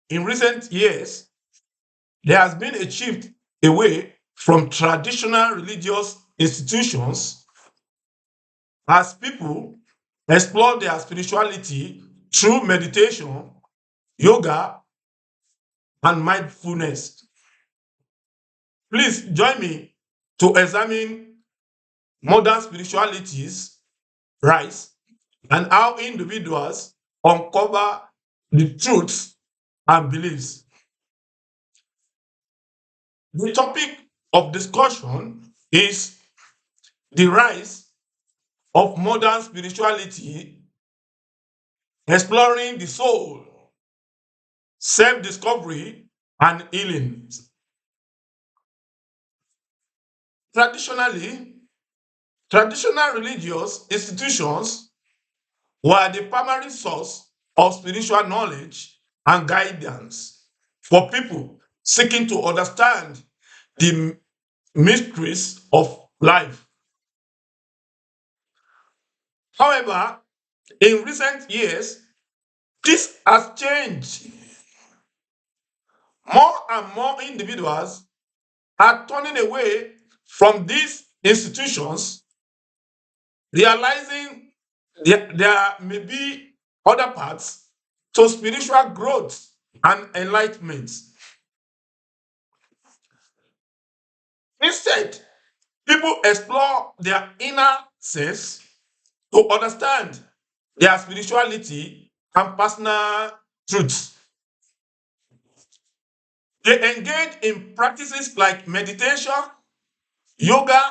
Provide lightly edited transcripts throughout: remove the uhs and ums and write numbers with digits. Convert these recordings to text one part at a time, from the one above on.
in recent years, there has been a shift away from traditional religious institutions as people explore their spirituality through meditation, yoga, and mindfulness. Please join me to examine modern spiritualities rise and how individuals uncover the truths and beliefs. The topic of discussion is the rise of modern spirituality, exploring the soul, self discovery, and healing. Traditionally, traditional religious institutions were the primary source of spiritual knowledge and guidance for people seeking to understand the mysteries of life. However, in recent years, this has changed. More and more individuals are turning away from these institutions, realizing there may be other paths to spiritual growth and enlightenment. Instead, people explore their inner selves to understand their spirituality and personal truths. They engage in practices like meditation, yoga,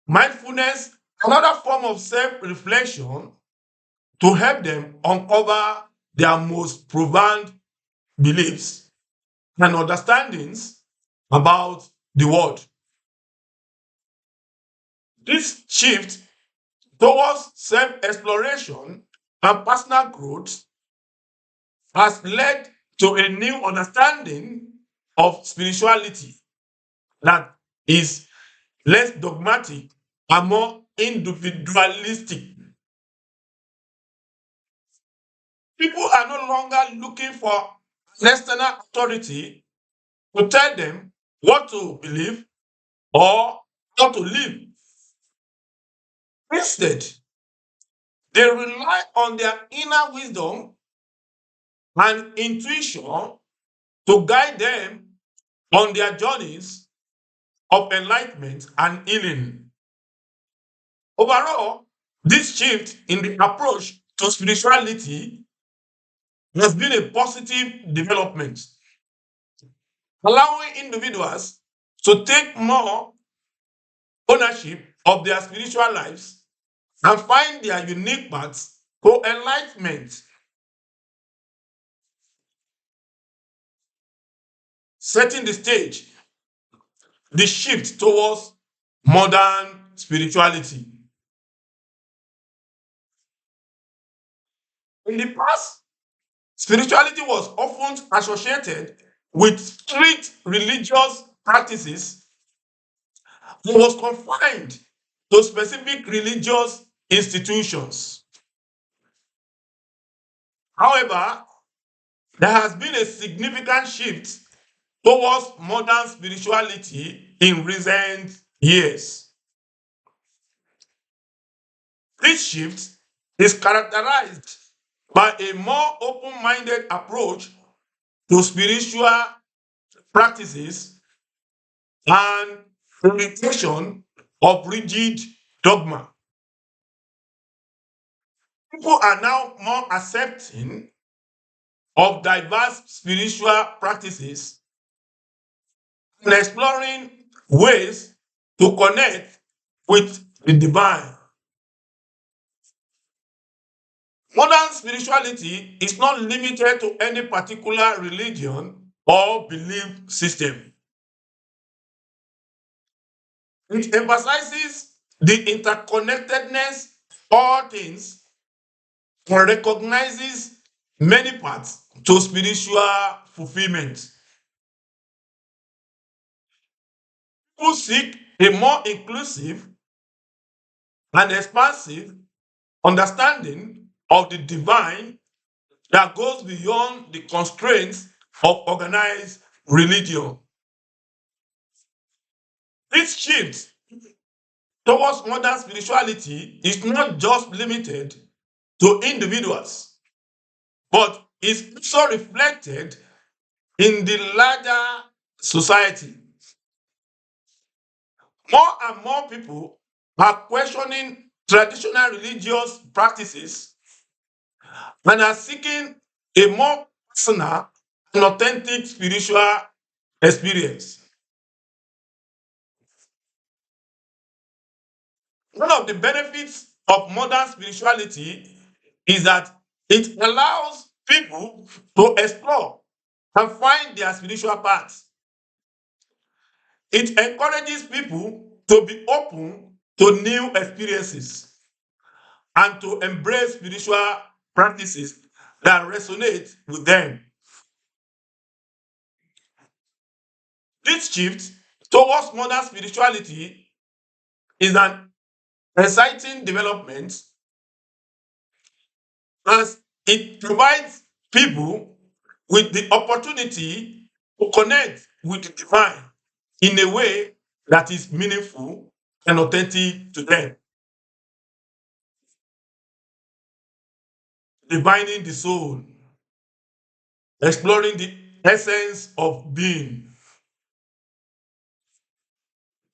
mindfulness, another form of self reflection to help them uncover their most profound beliefs and understandings about the world. This shift towards self exploration and personal growth has led to a new understanding of spirituality that is less dogmatic and more individualistic. People are no longer looking for an external authority to tell them what to believe or how to live. Instead, they rely on their inner wisdom and intuition to guide them on their journeys of enlightenment and healing. Overall, this shift in the approach to spirituality has been a positive development, allowing individuals to take more ownership of their spiritual lives and find their unique paths to enlightenment. Setting the stage, the shift towards modern spirituality. In the past, spirituality was often associated with strict religious practices and was confined to specific religious institutions. However, there has been a significant shift towards modern spirituality in recent years. This shift is characterized by a more open minded approach to spiritual practices and rejection of rigid dogma. People are now more accepting of diverse spiritual practices and exploring ways to connect with the divine. Modern spirituality is not limited to any particular religion or belief system. It emphasizes the interconnectedness of all things and recognizes many paths to spiritual fulfillment. People seek a more inclusive and expansive understanding of the divine that goes beyond the constraints of organized religion. This shift towards modern spirituality is not just limited to individuals, but is also reflected in the larger society. More and more people are questioning traditional religious practices and are seeking a more personal and authentic spiritual experience. One of the benefits of modern spirituality is that it allows people to explore and find their spiritual path. It encourages people to be open to new experiences and to embrace spiritual practices that resonate with them. This shift towards modern spirituality is an exciting development as it provides people with the opportunity to connect with the divine in a way that is meaningful and authentic to them. Divining the soul, exploring the essence of being.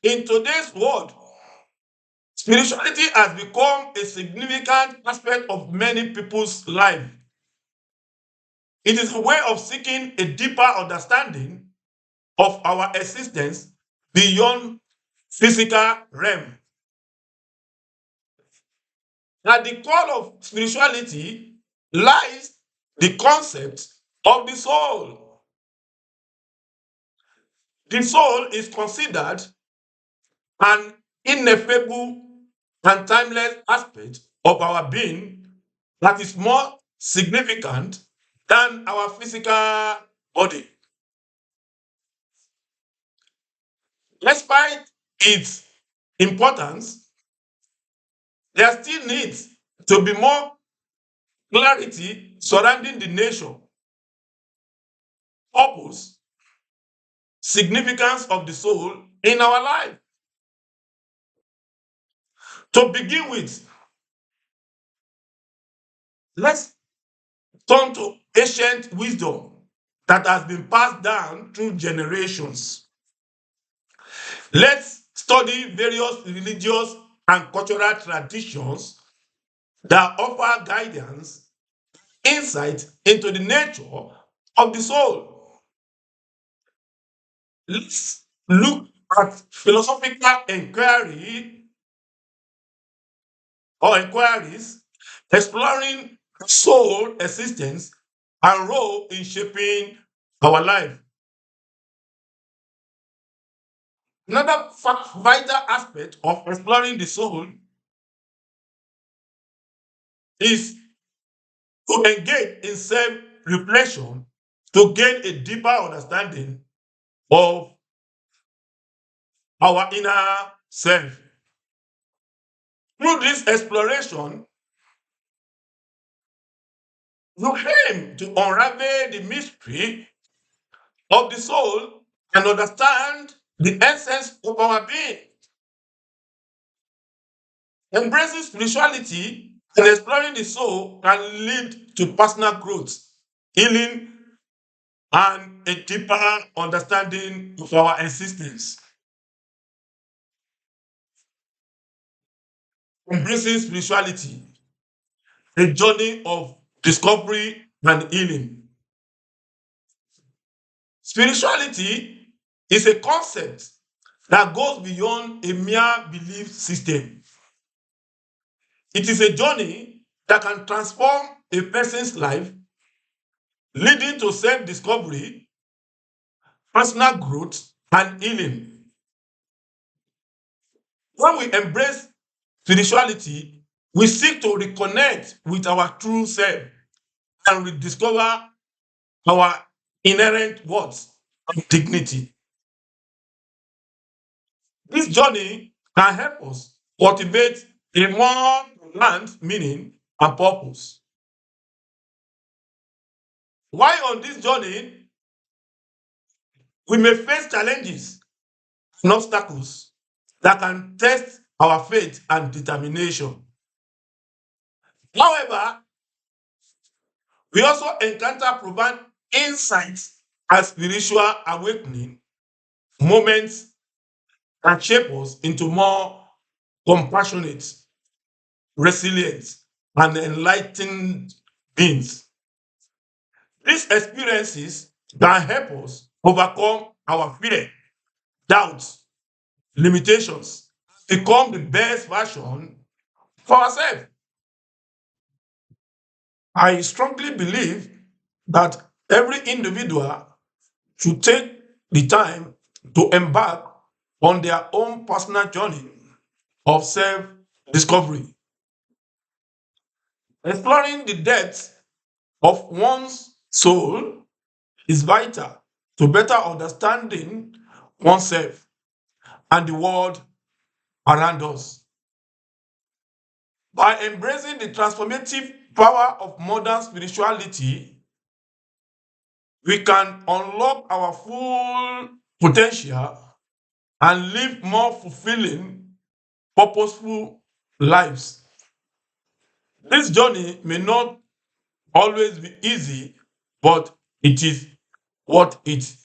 In today's world, spirituality has become a significant aspect of many people's life. It is a way of seeking a deeper understanding of our existence beyond physical realm. At the core of spirituality lies the concept of the soul. The soul is considered an ineffable and timeless aspect of our being that is more significant than our physical body. Despite its importance, there still needs to be more clarity surrounding the nature, purpose, significance of the soul in our life. To begin with, let's turn to ancient wisdom that has been passed down through generations. Let's study various religious and cultural traditions that offer guidance, insight into the nature of the soul. Let's look at philosophical inquiries exploring soul existence and role in shaping our life. Another vital aspect of exploring the soul is to engage in self reflection to gain a deeper understanding of our inner self. Through this exploration, you aim to unravel the mystery of the soul and understand the essence of our being. Embracing spirituality and exploring the soul can lead to personal growth, healing, and a deeper understanding of our existence. Embracing spirituality, a journey of discovery and healing. Spirituality is a concept that goes beyond a mere belief system. It is a journey that can transform a person's life, leading to self discovery, personal growth, and healing. When we embrace spirituality, we seek to reconnect with our true self and rediscover our inherent worth and dignity. This journey can help us cultivate a more profound meaning and purpose. While on this journey, we may face challenges and obstacles that can test our faith and determination. However, we also encounter profound insights and spiritual awakening moments that shape us into more compassionate, resilient, and enlightened beings. These experiences can help us overcome our fear, doubts, limitations, become the best version for ourselves. I strongly believe that every individual should take the time to embark on their own personal journey of self discovery, exploring the depths of one's soul is vital to better understanding oneself and the world around us. By embracing the transformative power of modern spirituality, we can unlock our full potential and live more fulfilling, purposeful lives. This journey may not always be easy, but it is worth it.